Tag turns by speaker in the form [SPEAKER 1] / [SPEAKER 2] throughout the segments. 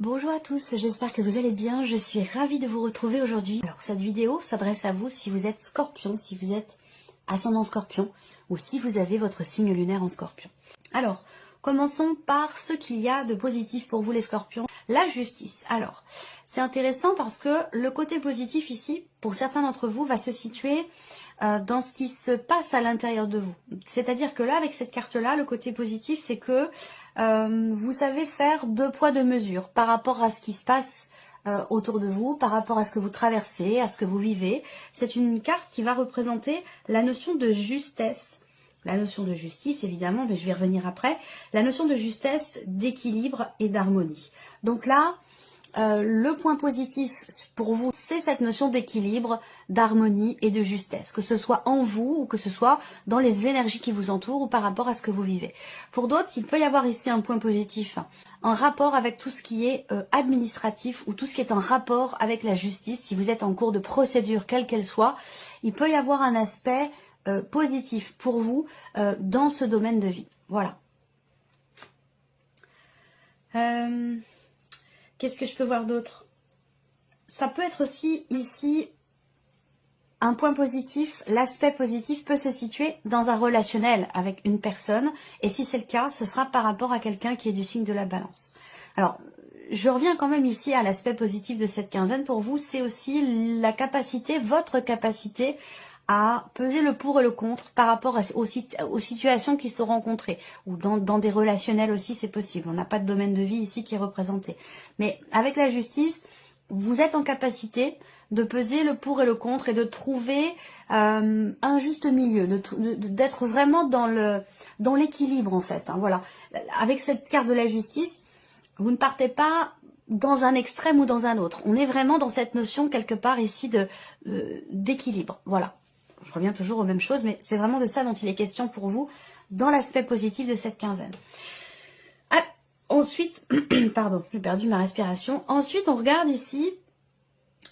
[SPEAKER 1] Bonjour à tous, j'espère que vous allez bien, je suis ravie de vous retrouver aujourd'hui. Alors cette vidéo s'adresse à vous si vous êtes Scorpion, si vous êtes ascendant Scorpion ou si vous avez votre signe lunaire en Scorpion. Alors, commençons par ce qu'il y a de positif pour vous les Scorpions, la justice. Alors, c'est intéressant parce que le côté positif ici, pour certains d'entre vous, va se situer dans ce qui se passe à l'intérieur de vous. C'est-à-dire que là, avec cette carte-là, le côté positif, c'est que vous savez faire deux poids, deux mesures par rapport à ce qui se passe autour de vous, par rapport à ce que vous traversez, à ce que vous vivez. C'est une carte qui va représenter la notion de justesse, la notion de justice évidemment, mais je vais y revenir après, la notion de justesse, d'équilibre et d'harmonie. Donc là, le point positif pour vous, c'est cette notion d'équilibre, d'harmonie et de justesse, que ce soit en vous ou que ce soit dans les énergies qui vous entourent ou par rapport à ce que vous vivez. Pour d'autres, il peut y avoir ici un point positif en rapport avec tout ce qui est administratif ou tout ce qui est en rapport avec la justice. Si vous êtes en cours de procédure, quelle qu'elle soit, il peut y avoir un aspect positif pour vous dans ce domaine de vie. Voilà. Qu'est-ce que je peux voir d'autre? Ça peut être aussi ici un point positif. L'aspect positif peut se situer dans un relationnel avec une personne. Et si c'est le cas, ce sera par rapport à quelqu'un qui est du signe de la Balance. Alors, je reviens quand même ici à l'aspect positif de cette quinzaine. Pour vous, c'est aussi la capacité, votre capacité à peser le pour et le contre par rapport aux situations qui se rencontrées. Ou dans des relationnels aussi, c'est possible. On n'a pas de domaine de vie ici qui est représenté. Mais avec la justice, vous êtes en capacité de peser le pour et le contre et de trouver un juste milieu, d'être vraiment dans l'équilibre en fait. Hein, voilà. Avec cette carte de la justice, vous ne partez pas dans un extrême ou dans un autre. On est vraiment dans cette notion quelque part ici d'équilibre. Voilà. Je reviens toujours aux mêmes choses, mais c'est vraiment de ça dont il est question pour vous dans l'aspect positif de cette quinzaine. Ah, ensuite, pardon, j'ai perdu ma respiration. Ensuite, on regarde ici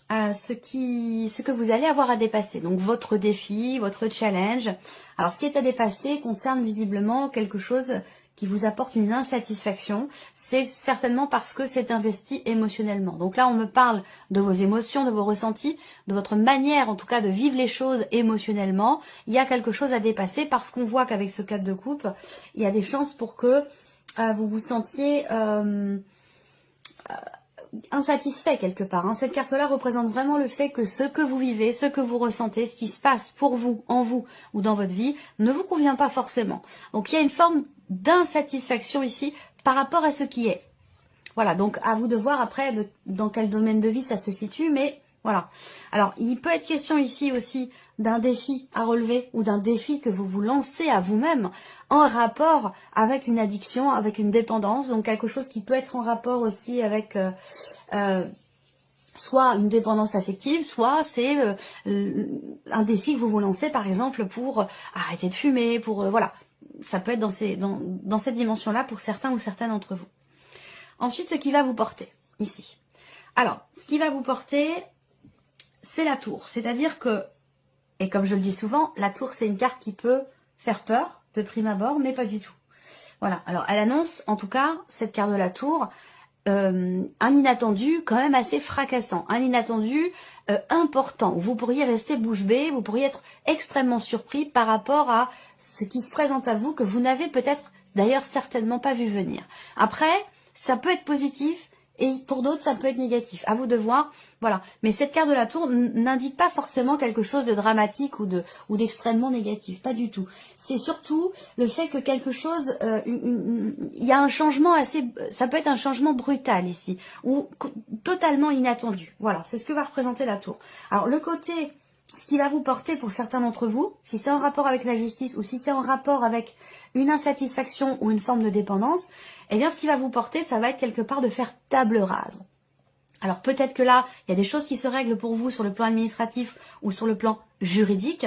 [SPEAKER 1] ce que vous allez avoir à dépasser. Donc, votre défi, votre challenge. Alors, ce qui est à dépasser concerne visiblement quelque chose qui vous apporte une insatisfaction, c'est certainement parce que c'est investi émotionnellement. Donc là, on me parle de vos émotions, de vos ressentis, de votre manière en tout cas de vivre les choses émotionnellement. Il y a quelque chose à dépasser parce qu'on voit qu'avec ce 4 de coupe, il y a des chances pour que vous vous sentiez insatisfait quelque part. Hein. Cette carte-là représente vraiment le fait que ce que vous vivez, ce que vous ressentez, ce qui se passe pour vous, en vous ou dans votre vie, ne vous convient pas forcément. Donc il y a une forme d'insatisfaction ici par rapport à ce qui est. Voilà, donc à vous de voir après dans quel domaine de vie ça se situe, mais voilà. Alors, il peut être question ici aussi d'un défi à relever ou d'un défi que vous vous lancez à vous-même en rapport avec une addiction, avec une dépendance, donc quelque chose qui peut être en rapport aussi avec soit une dépendance affective, soit c'est un défi que vous vous lancez par exemple pour arrêter de fumer, pour voilà. Ça peut être dans cette dimension-là pour certains ou certaines d'entre vous. Ensuite, ce qui va vous porter, ici. Alors, ce qui va vous porter, c'est la tour. C'est-à-dire que, et comme je le dis souvent, la tour, c'est une carte qui peut faire peur de prime abord, mais pas du tout. Voilà. Alors, elle annonce, en tout cas, cette carte de la tour, un inattendu quand même assez fracassant. Un inattendu important. Vous pourriez rester bouche bée, vous pourriez être extrêmement surpris par rapport à ce qui se présente à vous, que vous n'avez peut-être d'ailleurs certainement pas vu venir. Après, ça peut être positif et pour d'autres, ça peut être négatif. À vous de voir. Voilà. Mais cette carte de la tour n'indique pas forcément quelque chose de dramatique ou d'extrêmement négatif. Pas du tout. C'est surtout le fait que quelque chose, il y a un changement ça peut être un changement brutal ici ou totalement inattendu. Voilà. C'est ce que va représenter la tour. Alors, le côté, ce qui va vous porter pour certains d'entre vous, si c'est en rapport avec la justice ou si c'est en rapport avec une insatisfaction ou une forme de dépendance, eh bien ce qui va vous porter, ça va être quelque part de faire table rase. Alors peut-être que là, il y a des choses qui se règlent pour vous sur le plan administratif ou sur le plan juridique,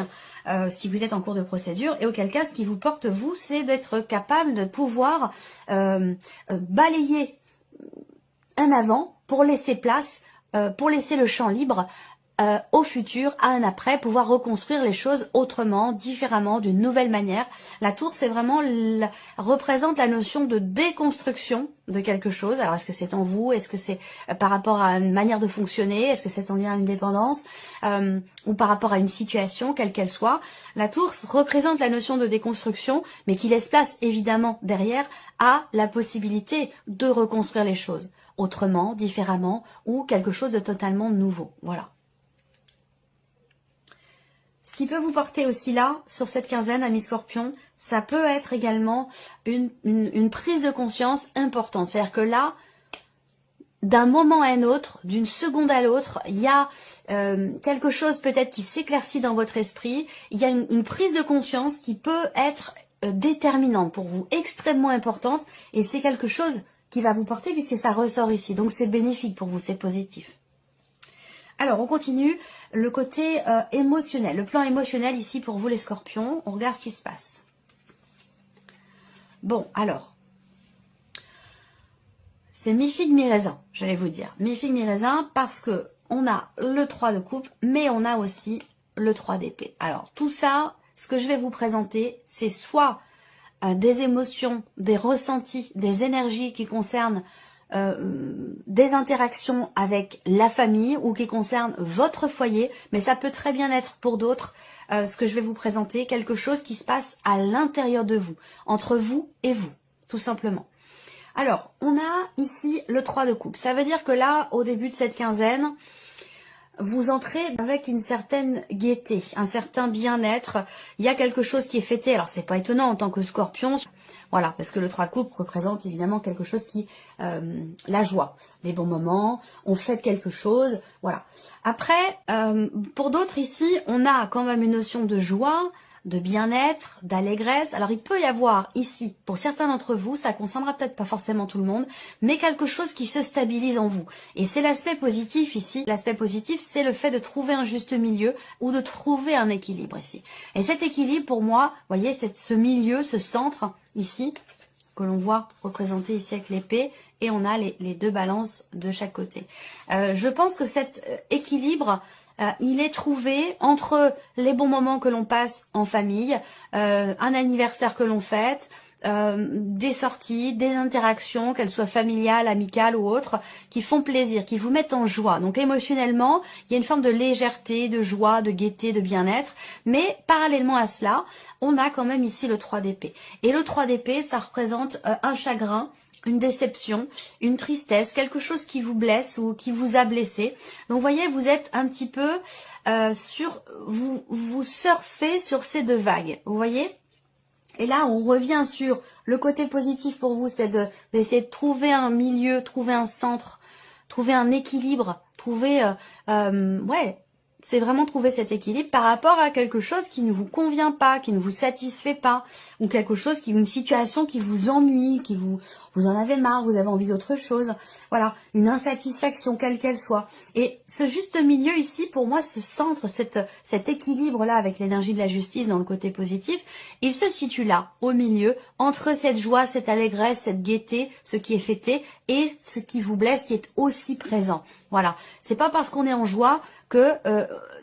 [SPEAKER 1] si vous êtes en cours de procédure, et auquel cas, ce qui vous porte, vous, c'est d'être capable de pouvoir balayer un avant pour laisser place, pour laisser le champ libre au futur, à un après, pouvoir reconstruire les choses autrement, différemment, d'une nouvelle manière. La tour, c'est vraiment représente la notion de déconstruction de quelque chose. Alors, est-ce que c'est en vous? Est-ce que c'est par rapport à une manière de fonctionner? Est-ce que c'est en lien à une dépendance? Ou par rapport à une situation, quelle qu'elle soit? La tour représente la notion de déconstruction, mais qui laisse place, évidemment, derrière, à la possibilité de reconstruire les choses autrement, différemment, ou quelque chose de totalement nouveau. Voilà. Ce qui peut vous porter aussi là, sur cette quinzaine, amis Scorpion, ça peut être également une prise de conscience importante. C'est-à-dire que là, d'un moment à un autre, d'une seconde à l'autre, il y a quelque chose peut-être qui s'éclaircit dans votre esprit. Il y a une prise de conscience qui peut être déterminante pour vous, extrêmement importante. Et c'est quelque chose qui va vous porter puisque ça ressort ici. Donc c'est bénéfique pour vous, c'est positif. Alors, on continue le côté émotionnel, le plan émotionnel ici pour vous les Scorpions. On regarde ce qui se passe. Bon, alors, c'est mi-figue, mi-raisin, j'allais vous dire. Mi-figue, mi-raisin parce que on a le 3 de coupe, mais on a aussi le 3 d'épée. Alors, tout ça, ce que je vais vous présenter, c'est soit des émotions, des ressentis, des énergies qui concernent des interactions avec la famille ou qui concernent votre foyer, mais ça peut très bien être pour d'autres, ce que je vais vous présenter, quelque chose qui se passe à l'intérieur de vous, entre vous et vous, tout simplement. Alors, on a ici le 3 de coupe. Ça veut dire que là, au début de cette quinzaine, vous entrez avec une certaine gaieté, un certain bien-être. Il y a quelque chose qui est fêté. Alors, c'est pas étonnant en tant que Scorpion. Voilà, parce que le 3 de coupe représente évidemment quelque chose qui... la joie, les bons moments, on fête quelque chose, voilà. Après, pour d'autres ici, on a quand même une notion de joie, de bien-être, d'allégresse. Alors, il peut y avoir ici, pour certains d'entre vous, ça concernera peut-être pas forcément tout le monde, mais quelque chose qui se stabilise en vous. Et c'est l'aspect positif ici. L'aspect positif, c'est le fait de trouver un juste milieu ou de trouver un équilibre ici. Et cet équilibre, pour moi, vous voyez, c'est ce milieu, ce centre ici, que l'on voit représenté ici avec l'épée, et on a les deux balances de chaque côté. Je pense que cet équilibre, il est trouvé entre les bons moments que l'on passe en famille, un anniversaire que l'on fête, des sorties, des interactions, qu'elles soient familiales, amicales ou autres, qui font plaisir, qui vous mettent en joie. Donc émotionnellement, il y a une forme de légèreté, de joie, de gaieté, de bien-être. Mais parallèlement à cela, on a quand même ici le 3 d'épée. Et le 3 d'épée, ça représente un chagrin, une déception, une tristesse, quelque chose qui vous blesse ou qui vous a blessé. Donc vous voyez, vous êtes un petit peu vous surfez sur ces deux vagues, vous voyez. Et là, on revient sur le côté positif pour vous, c'est d'essayer de trouver un milieu, trouver un centre, trouver un équilibre, trouver, c'est vraiment trouver cet équilibre par rapport à quelque chose qui ne vous convient pas, qui ne vous satisfait pas, ou quelque chose une situation qui vous ennuie, vous en avez marre, vous avez envie d'autre chose. Voilà, une insatisfaction, quelle qu'elle soit. Et ce juste milieu ici, pour moi, ce centre, cet équilibre-là avec l'énergie de la justice dans le côté positif, il se situe là, au milieu, entre cette joie, cette allégresse, cette gaieté, ce qui est fêté, et ce qui vous blesse, qui est aussi présent. Voilà, c'est pas parce qu'on est en joie que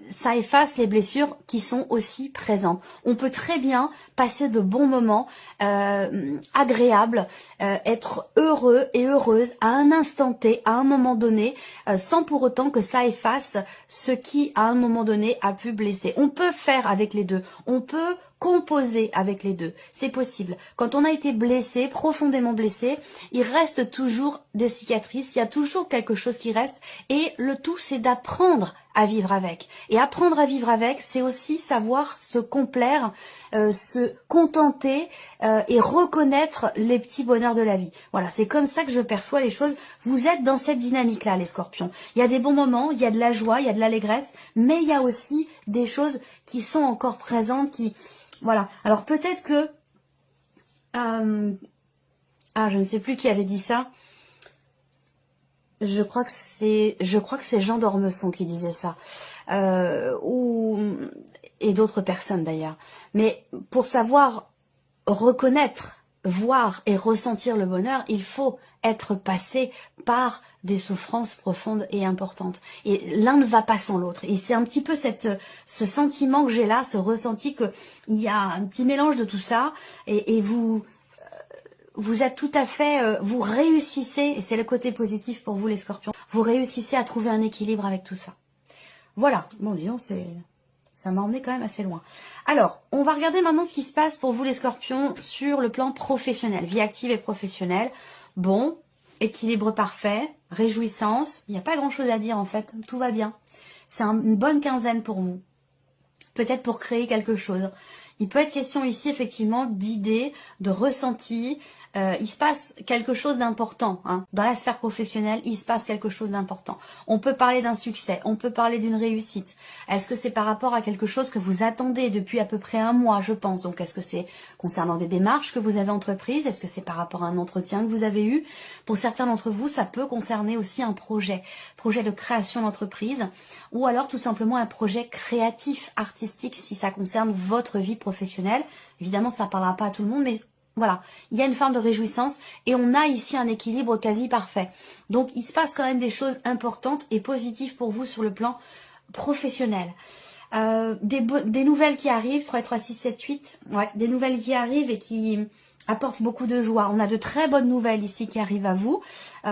[SPEAKER 1] ça efface les blessures qui sont aussi présentes. On peut très bien passer de bons moments agréables, être heureux et heureuse à un instant T, à un moment donné, sans pour autant que ça efface ce qui, à un moment donné, a pu blesser. On peut faire avec les deux. On peut composer avec les deux. C'est possible. Quand on a été blessé, profondément blessé, il reste toujours des cicatrices, il y a toujours quelque chose qui reste et le tout c'est d'apprendre à vivre avec. Et apprendre à vivre avec, c'est aussi savoir se complaire, se contenter et reconnaître les petits bonheurs de la vie. Voilà, c'est comme ça que je perçois les choses. Vous êtes dans cette dynamique-là, les Scorpions. Il y a des bons moments, il y a de la joie, il y a de l'allégresse, mais il y a aussi des choses qui sont encore présentes, voilà. Alors peut-être que... je ne sais plus qui avait dit ça. Je crois que c'est Jean d'Ormesson qui disait ça. Et d'autres personnes d'ailleurs. Mais pour savoir reconnaître, voir et ressentir le bonheur, il faut être passé par des souffrances profondes et importantes. Et l'un ne va pas sans l'autre. Et c'est un petit peu ce sentiment que j'ai là, ce ressenti qu'il y a un petit mélange de tout ça. Et vous êtes tout à fait, vous réussissez, et c'est le côté positif pour vous les scorpions, vous réussissez à trouver un équilibre avec tout ça. Voilà, bon disons, ça m'a emmené quand même assez loin. Alors, on va regarder maintenant ce qui se passe pour vous les scorpions sur le plan professionnel, vie active et professionnelle. Bon, équilibre parfait, réjouissance, il n'y a pas grand chose à dire en fait, tout va bien. C'est une bonne quinzaine pour vous, peut-être pour créer quelque chose. Il peut être question ici effectivement d'idées, de ressentis. Il se passe quelque chose d'important. Hein. Dans la sphère professionnelle, il se passe quelque chose d'important. On peut parler d'un succès, on peut parler d'une réussite. Est-ce que c'est par rapport à quelque chose que vous attendez depuis à peu près un mois, je pense. Donc est-ce que c'est concernant des démarches que vous avez entreprises? Est-ce que c'est par rapport à un entretien que vous avez eu? Pour certains d'entre vous, ça peut concerner aussi un projet de création d'entreprise, ou alors tout simplement un projet créatif, artistique, si ça concerne votre vie professionnelle. Évidemment, ça ne parlera pas à tout le monde, mais voilà, il y a une forme de réjouissance et on a ici un équilibre quasi parfait. Donc, il se passe quand même des choses importantes et positives pour vous sur le plan professionnel. Des nouvelles qui arrivent, 3, 3, 6, 7, 8, ouais, des nouvelles qui arrivent et qui apportent beaucoup de joie. On a de très bonnes nouvelles ici qui arrivent à vous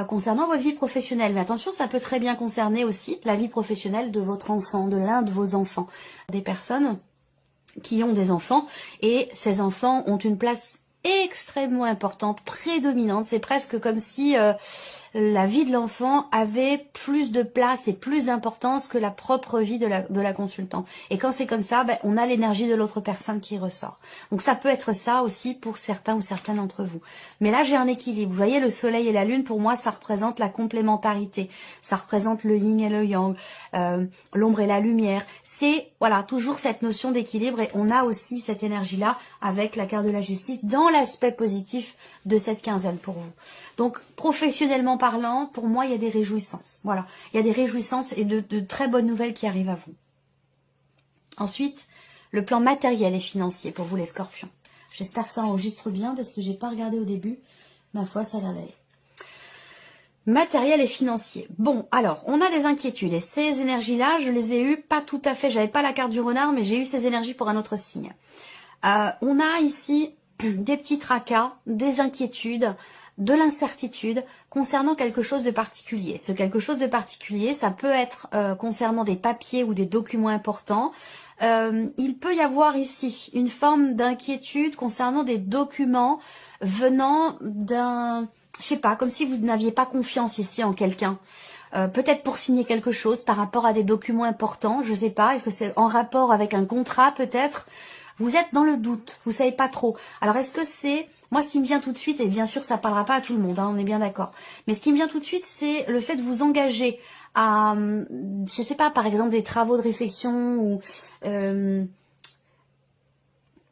[SPEAKER 1] concernant votre vie professionnelle. Mais attention, ça peut très bien concerner aussi la vie professionnelle de votre enfant, de l'un de vos enfants. Des personnes qui ont des enfants et ces enfants ont une place extrêmement importante, prédominante. C'est presque comme si la vie de l'enfant avait plus de place et plus d'importance que la propre vie de la consultante. Et quand c'est comme ça, ben, on a l'énergie de l'autre personne qui ressort. Donc ça peut être ça aussi pour certains ou certaines d'entre vous. Mais là, j'ai un équilibre. Vous voyez, le soleil et la lune, pour moi, ça représente la complémentarité. Ça représente le yin et le yang, l'ombre et la lumière. C'est, voilà, toujours cette notion d'équilibre. Et on a aussi cette énergie-là avec la carte de la justice dans l'aspect positif de cette quinzaine pour vous. Donc, professionnellement parlant, pour moi, il y a des réjouissances. Voilà, il y a des réjouissances et de très bonnes nouvelles qui arrivent à vous. Ensuite, le plan matériel et financier pour vous les scorpions. J'espère que ça enregistre bien parce que j'ai pas regardé au début. Ma foi, ça a l'air d'aller. Matériel et financier. Bon, alors, on a des inquiétudes. Et ces énergies-là, je les ai eues pas tout à fait. J'avais pas la carte du renard, mais j'ai eu ces énergies pour un autre signe. On a ici des petits tracas, des inquiétudes, de l'incertitude concernant quelque chose de particulier. Ce quelque chose de particulier, ça peut être concernant des papiers ou des documents importants. Il peut y avoir ici une forme d'inquiétude concernant des documents venant d'un, je sais pas, comme si vous n'aviez pas confiance ici en quelqu'un. Peut-être pour signer quelque chose par rapport à des documents importants, je sais pas, est-ce que c'est en rapport avec un contrat peut-être? Vous êtes dans le doute, vous savez pas trop. Alors est-ce que c'est, moi ce qui me vient tout de suite, et bien sûr ça parlera pas à tout le monde, hein, on est bien d'accord, mais ce qui me vient tout de suite c'est le fait de vous engager à, je sais pas, par exemple des travaux de réflexion ou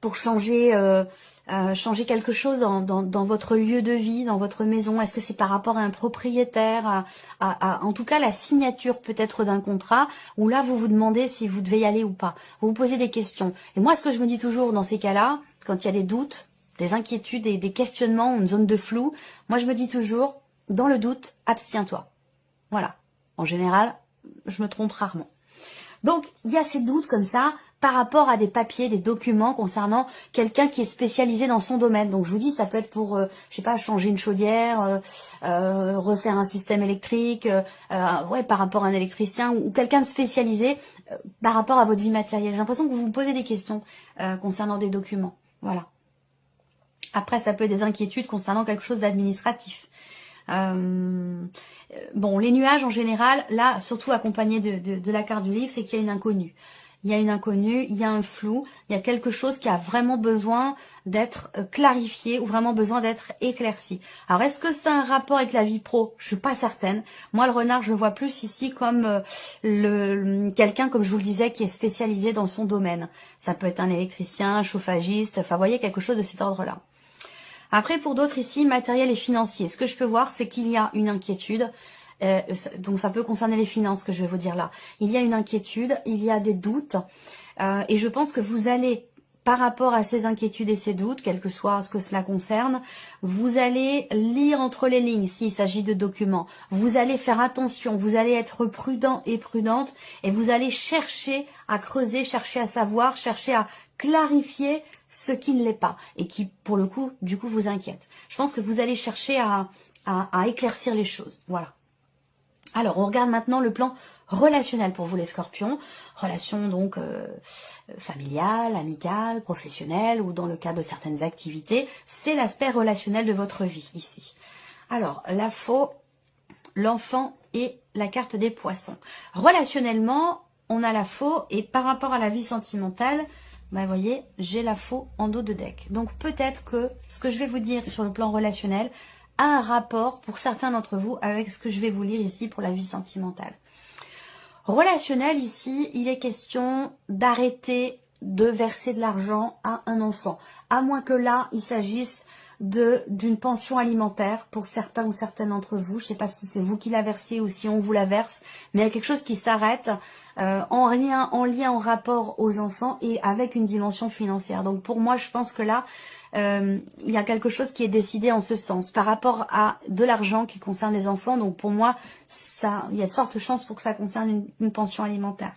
[SPEAKER 1] pour changer changer quelque chose dans votre lieu de vie, dans votre maison. Est-ce que c'est par rapport à un propriétaire, en tout cas la signature peut-être d'un contrat, où là vous vous demandez si vous devez y aller ou pas. Vous vous posez des questions. Et moi ce que je me dis toujours dans ces cas-là, quand il y a des doutes, des inquiétudes, des questionnements, une zone de flou, moi je me dis toujours, dans le doute, abstiens-toi. Voilà. En général, je me trompe rarement. Donc, il y a ces doutes comme ça par rapport à des papiers, des documents concernant quelqu'un qui est spécialisé dans son domaine. Donc, je vous dis, ça peut être pour, je sais pas, changer une chaudière, refaire un système électrique, ouais, par rapport à un électricien ou quelqu'un de spécialisé par rapport à votre vie matérielle. J'ai l'impression que vous vous posez des questions concernant des documents. Voilà. Après, ça peut être des inquiétudes concernant quelque chose d'administratif. Bon, les nuages en général, là, surtout accompagnés de la carte du livre, c'est qu'il y a une inconnue. Il y a une inconnue, il y a un flou, il y a quelque chose qui a vraiment besoin d'être clarifié ou vraiment besoin d'être éclairci. Alors, est-ce que c'est un rapport avec la vie pro? Je suis pas certaine. Moi, le renard, je le vois plus ici comme quelqu'un, comme je vous le disais, qui est spécialisé dans son domaine. Ça peut être un électricien, un chauffagiste, enfin, vous voyez, quelque chose de cet ordre-là. Après, pour d'autres ici, matériel et financier. Ce que je peux voir, c'est qu'il y a une inquiétude. Donc, ça peut concerner les finances que je vais vous dire là. Il y a une inquiétude, il y a des doutes. Et je pense que vous allez par rapport à ces inquiétudes et ces doutes, quel que soit ce que cela concerne. Vous allez lire entre les lignes s'il s'agit de documents. Vous allez faire attention, vous allez être prudent et prudente et vous allez chercher à creuser, chercher à savoir, chercher à clarifier ce qui ne l'est pas et qui, pour le coup, du coup, vous inquiète. Je pense que vous allez chercher à éclaircir les choses. Voilà. Alors, on regarde maintenant le plan relationnel pour vous les scorpions. Relation donc familiale, amicale, professionnelle ou dans le cadre de certaines activités. C'est l'aspect relationnel de votre vie ici. Alors, la faux, l'enfant et la carte des poissons. Relationnellement, on a la faux et par rapport à la vie sentimentale, bah, vous voyez, j'ai la faux en dos de deck. Donc peut-être que ce que je vais vous dire sur le plan relationnel a un rapport pour certains d'entre vous avec ce que je vais vous lire ici pour la vie sentimentale. Relationnel ici, il est question d'arrêter de verser de l'argent à un enfant. À moins que là, il s'agisse d'une pension alimentaire pour certains ou certaines d'entre vous. Je ne sais pas si c'est vous qui la versez ou si on vous la verse, mais il y a quelque chose qui s'arrête en lien, en rapport aux enfants et avec une dimension financière. Donc pour moi, je pense que là, il y a quelque chose qui est décidé en ce sens par rapport à de l'argent qui concerne les enfants. Donc pour moi, il y a de fortes chances pour que ça concerne une pension alimentaire.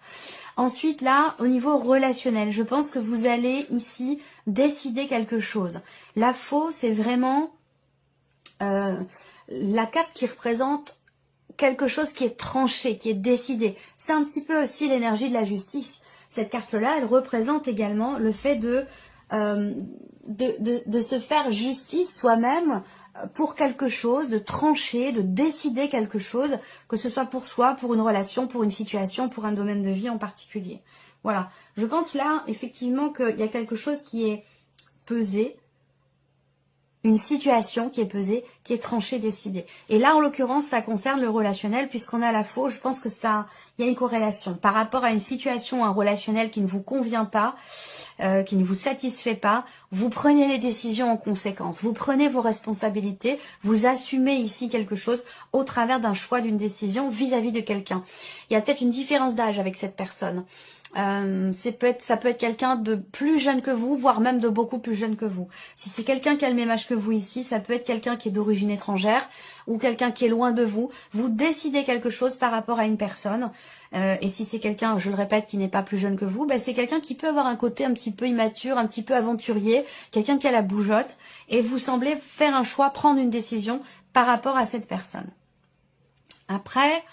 [SPEAKER 1] Ensuite, là, au niveau relationnel, je pense que vous allez ici décider quelque chose. La faux, c'est vraiment la carte qui représente quelque chose qui est tranché, qui est décidé. C'est un petit peu aussi l'énergie de la justice. Cette carte-là, elle représente également le fait de se faire justice soi-même pour quelque chose, de trancher, de décider quelque chose, que ce soit pour soi, pour une relation, pour une situation, pour un domaine de vie en particulier. Voilà. Je pense là, effectivement, qu'il y a quelque chose qui est pesé, une situation qui est pesée, qui est tranchée, décidée. Et là, en l'occurrence, ça concerne le relationnel, puisqu'on a la faux. Je pense que il y a une corrélation. Par rapport à une situation, un relationnel qui ne vous convient pas, qui ne vous satisfait pas, vous prenez les décisions en conséquence. Vous prenez vos responsabilités, vous assumez ici quelque chose au travers d'un choix, d'une décision vis-à-vis de quelqu'un. Il y a peut-être une différence d'âge avec cette personne. Ça peut être quelqu'un de plus jeune que vous, voire même de beaucoup plus jeune que vous. Si c'est quelqu'un qui a le même âge que vous ici, ça peut être quelqu'un qui est d'origine étrangère ou quelqu'un qui est loin de vous. Vous décidez quelque chose par rapport à une personne. Et si c'est quelqu'un, je le répète, qui n'est pas plus jeune que vous, ben c'est quelqu'un qui peut avoir un côté un petit peu immature, un petit peu aventurier, quelqu'un qui a la bougeotte. Et vous semblez faire un choix, prendre une décision par rapport à cette personne. Après...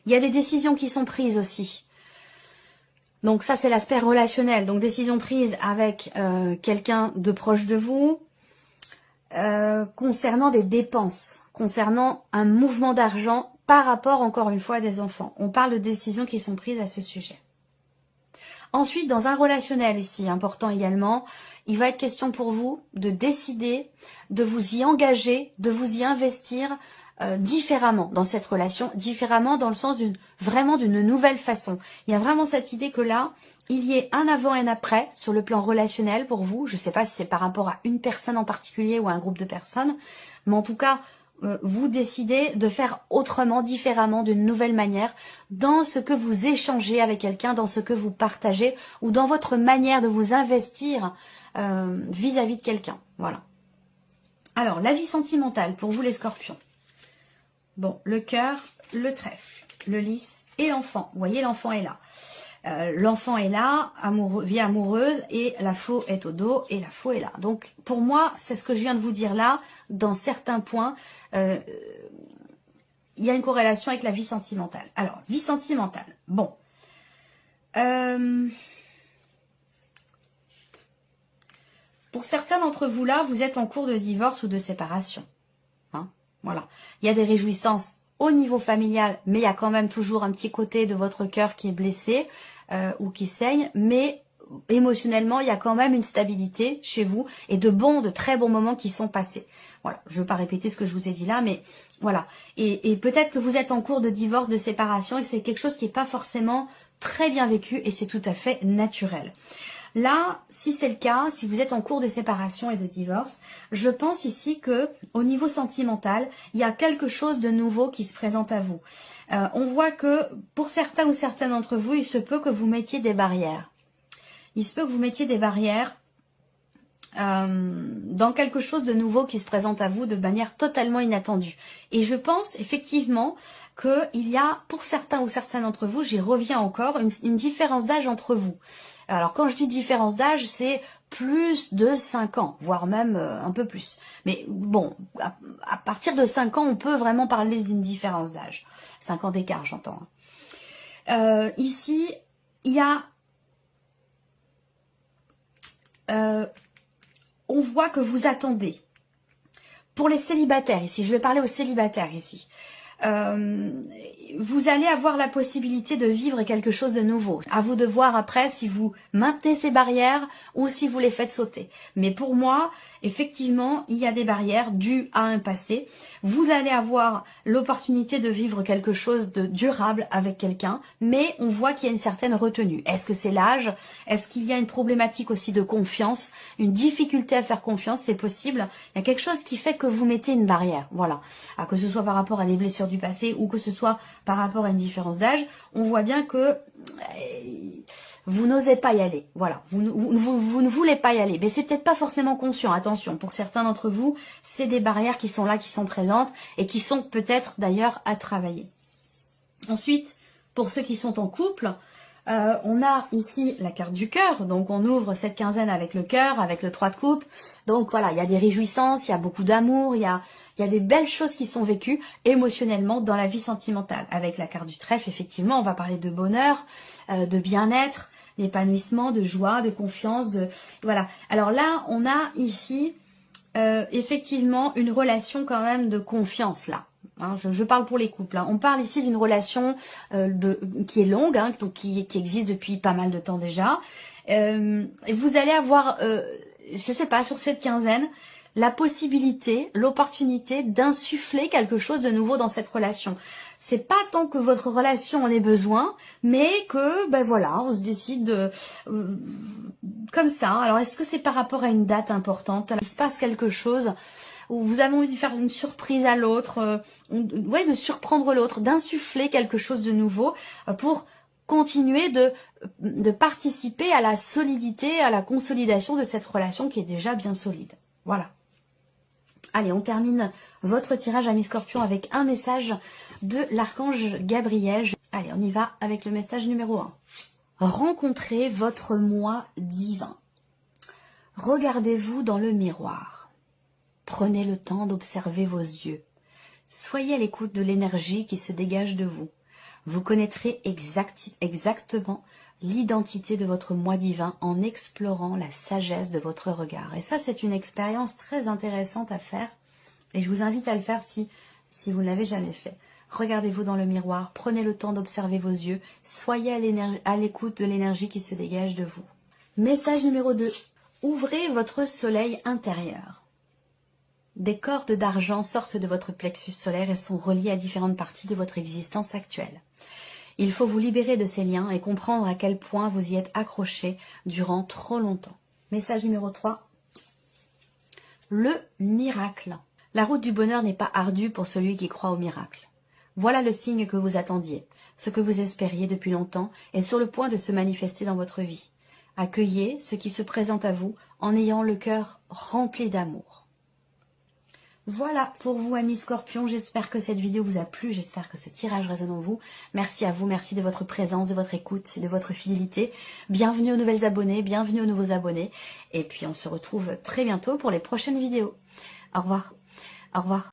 [SPEAKER 1] il y a des décisions qui sont prises aussi. Donc ça, c'est l'aspect relationnel. Donc décision prise avec quelqu'un de proche de vous, concernant des dépenses, concernant un mouvement d'argent par rapport, encore une fois, à des enfants. On parle de décisions qui sont prises à ce sujet. Ensuite, dans un relationnel ici, important également, il va être question pour vous de décider, de vous y engager, de vous y investir, différemment dans cette relation, différemment dans le sens vraiment d'une nouvelle façon. Il y a vraiment cette idée que là, il y ait un avant et un après sur le plan relationnel pour vous. Je ne sais pas si c'est par rapport à une personne en particulier ou à un groupe de personnes, mais en tout cas, vous décidez de faire autrement, différemment, d'une nouvelle manière dans ce que vous échangez avec quelqu'un, dans ce que vous partagez ou dans votre manière de vous investir vis-à-vis de quelqu'un. Voilà. Alors, la vie sentimentale pour vous les scorpions. Bon, le cœur, le trèfle, le lys et l'enfant. Vous voyez, l'enfant est là. L'enfant est là, vie amoureuse, et la faux est au dos, et la faux est là. Donc, pour moi, c'est ce que je viens de vous dire là, dans certains points, il y a une corrélation avec la vie sentimentale. Alors, vie sentimentale, bon. Pour certains d'entre vous là, vous êtes en cours de divorce ou de séparation. Voilà, il y a des réjouissances au niveau familial, mais il y a quand même toujours un petit côté de votre cœur qui est blessé ou qui saigne, mais émotionnellement, il y a quand même une stabilité chez vous et de très bons moments qui sont passés. Voilà, je ne veux pas répéter ce que je vous ai dit là, mais voilà. Et peut-être que vous êtes en cours de divorce, de séparation, et c'est quelque chose qui n'est pas forcément très bien vécu, et c'est tout à fait naturel. Là, si c'est le cas, si vous êtes en cours de séparation et de divorce, je pense ici que au niveau sentimental, il y a quelque chose de nouveau qui se présente à vous. On voit que pour certains ou certaines d'entre vous, il se peut que vous mettiez des barrières. Il se peut que vous mettiez des barrières dans quelque chose de nouveau qui se présente à vous de manière totalement inattendue. Et je pense effectivement qu'il y a, pour certains ou certaines d'entre vous, j'y reviens encore, une différence d'âge entre vous. Alors quand je dis différence d'âge, c'est plus de 5 ans, voire même un peu plus. Mais bon, à partir de 5 ans, on peut vraiment parler d'une différence d'âge. 5 ans d'écart, j'entends. Ici, il y a... on voit que vous attendez. Pour les célibataires ici, je vais parler aux célibataires ici. Vous allez avoir la possibilité de vivre quelque chose de nouveau. À vous de voir après si vous maintenez ces barrières ou si vous les faites sauter. Mais pour moi, effectivement, il y a des barrières dues à un passé. Vous allez avoir l'opportunité de vivre quelque chose de durable avec quelqu'un, mais on voit qu'il y a une certaine retenue. Est-ce que c'est l'âge? Est-ce qu'il y a une problématique aussi de confiance? Une difficulté à faire confiance, c'est possible. Il y a quelque chose qui fait que vous mettez une barrière. Voilà. Que ce soit par rapport à des blessures du passé ou que ce soit par rapport à une différence d'âge, on voit bien que vous n'osez pas y aller. Voilà, vous ne voulez pas y aller. Mais c'est peut-être pas forcément conscient. Attention, pour certains d'entre vous, c'est des barrières qui sont là, qui sont présentes et qui sont peut-être d'ailleurs à travailler. Ensuite, pour ceux qui sont en couple, on a ici la carte du cœur, donc on ouvre cette quinzaine avec le cœur, avec le 3 de coupe. Donc voilà, il y a des réjouissances, il y a beaucoup d'amour, il y a des belles choses qui sont vécues émotionnellement dans la vie sentimentale. Avec la carte du trèfle, effectivement, on va parler de bonheur, de bien-être, d'épanouissement, de joie, de confiance, voilà. Alors là, on a ici effectivement une relation quand même de confiance là. Je parle pour les couples. On parle ici d'une relation qui est longue, donc qui existe depuis pas mal de temps déjà. Et vous allez avoir, je sais pas, sur cette quinzaine, la possibilité, l'opportunité d'insuffler quelque chose de nouveau dans cette relation. C'est pas tant que votre relation en ait besoin, mais que, ben voilà, on se décide comme ça. Alors, est-ce que c'est par rapport à une date importante? Il se passe quelque chose où vous avez envie de faire une surprise à l'autre, de surprendre l'autre, d'insuffler quelque chose de nouveau pour continuer de participer à la solidité, à la consolidation de cette relation qui est déjà bien solide. Voilà. Allez, on termine votre tirage Amis Scorpion avec un message de l'archange Gabriel. Allez, on y va avec le message numéro 1. Rencontrez votre moi divin. Regardez-vous dans le miroir. Prenez le temps d'observer vos yeux. Soyez à l'écoute de l'énergie qui se dégage de vous. Vous connaîtrez exactement l'identité de votre moi divin en explorant la sagesse de votre regard. Et ça, c'est une expérience très intéressante à faire. Et je vous invite à le faire si vous ne l'avez jamais fait. Regardez-vous dans le miroir, prenez le temps d'observer vos yeux, soyez à l'écoute de l'énergie qui se dégage de vous. Message numéro 2. Ouvrez votre soleil intérieur. Des cordes d'argent sortent de votre plexus solaire et sont reliées à différentes parties de votre existence actuelle. Il faut vous libérer de ces liens et comprendre à quel point vous y êtes accroché durant trop longtemps. Message numéro 3. Le miracle. La route du bonheur n'est pas ardue pour celui qui croit au miracle. Voilà le signe que vous attendiez. Ce que vous espériez depuis longtemps est sur le point de se manifester dans votre vie. Accueillez ce qui se présente à vous en ayant le cœur rempli d'amour. Voilà pour vous, amis Scorpions. J'espère que cette vidéo vous a plu. J'espère que ce tirage résonne en vous. Merci à vous. Merci de votre présence, de votre écoute et de votre fidélité. Bienvenue aux nouvelles abonnés. Bienvenue aux nouveaux abonnés. Et puis, on se retrouve très bientôt pour les prochaines vidéos. Au revoir. Au revoir.